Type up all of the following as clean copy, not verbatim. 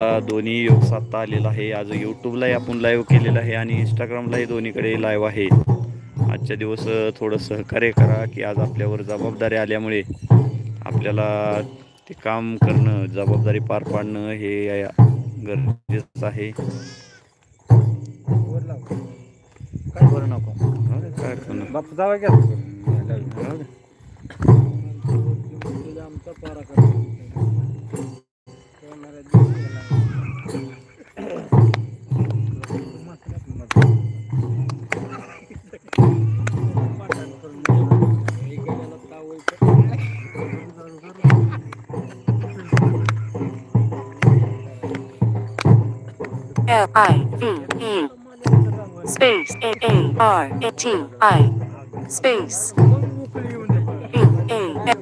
दोन्ही योग साधता आलेला आहे. आज यूट्यूबलाही आपण लाईव्ह केलेलं आहे आणि इंस्टाग्रामलाही दोन्हीकडे लाईव्ह आहे. आजच्या दिवस थोडं सहकार्य करा की आज आपल्यावर जबाबदारी आल्यामुळे आपल्याला ते काम करणं, जबाबदारी पार पाडणं हे गरजेचं आहे. काय बरं नको काय करणं बाप जावा घ्या आमचा पारा LIVE space AARATI space BAUNANA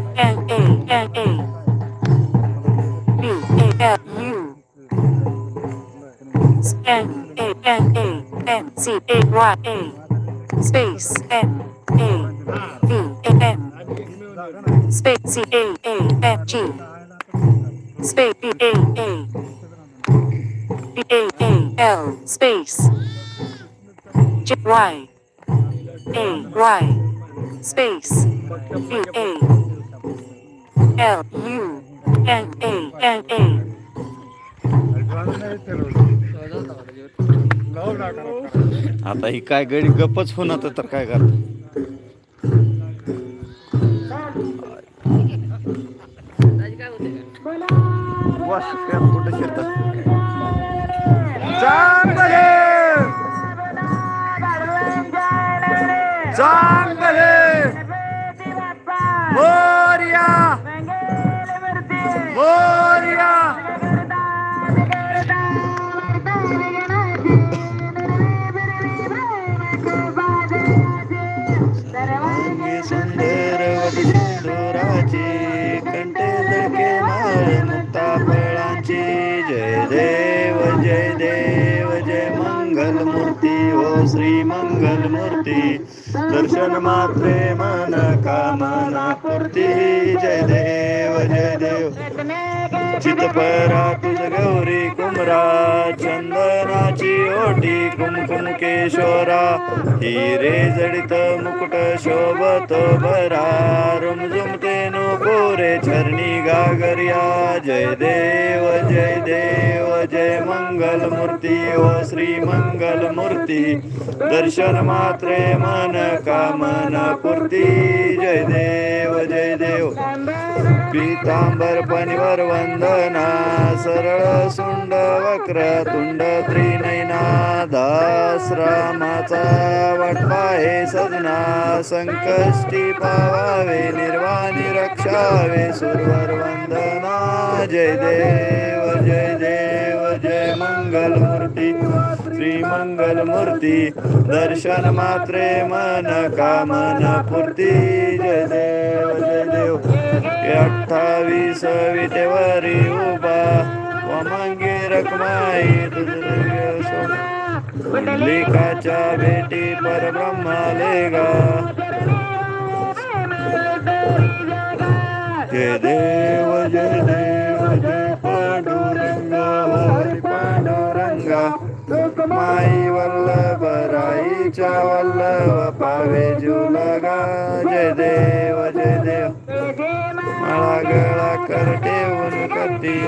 BAUNANANCAYA space MAVAN space CAAFG space BAAL space JYAY space BALUNANA आता ही काय गडी गप्पच होणार तर काय करत कुठं शिरतात चांगले मोरया मोरया सुंदरवती सिंदुराची कंठे झळके माळ मुक्ता फळांची जय देव जय देव जय मंगल मूर्ती ओ श्री मंगल मूर्ती दर्शन मात्रे मन कामना पूर्ती जय देव जय देव चितपरा तुझ गौरी कुमरा चंदनाची ओटी कुमकुम केशोरा हिरे जडित मुकुट शोभत भरा रुमझुमते नुपुरे चरणी गागरिया जय देव जय देव जय मंगल मूर्ती ओ श्री मंगल मूर्ती दर्शन मात्रे मन कामना पूर्ती जय देव जय देव पीतांबर पनिवर वंदना सरळ सुंड वक्र तुंड त्रिनयना दास रामाचा वाटपाहे सजना संकष्टी पावावे निर्वाणी रक्षावे सुरवर वंदना जय देव जय देव जय मंगल मूर्ती श्री मंगल मूर्ती दर्शन मात्रे मन कामना पूर्ती जय देव जय देव 28 विटेवरी उभा वमंगी रखमाई लेखाच्या भेटी परब्रह्मा लेगा जय देव जय देव जय पांडुरंगा हरी पांडुरंगा माई वल्लभ राईच्या वल्लभ पावे जुलगा जय देव जय देव माळा गळा कर ठेवून करती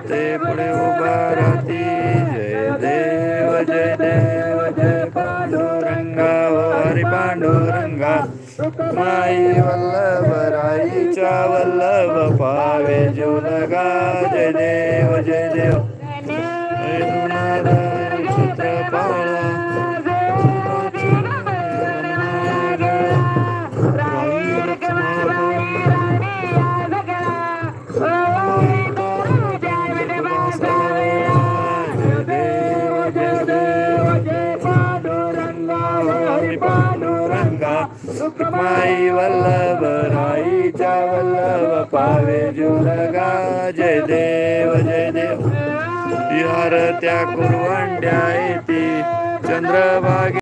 ते पुढे उभा राहती जय देव जय देव जय पांडुरंगा हरी पांडुरंगा माई वल्लभ राईच्या वल्लभ पावे जुलगा जय देव जय देव चित्रपाळा माई वल्लभ राईच्या वल्लभ पावे जुलगा जय देव जय देव यार त्या कुरवंड्या येती चंद्रभागे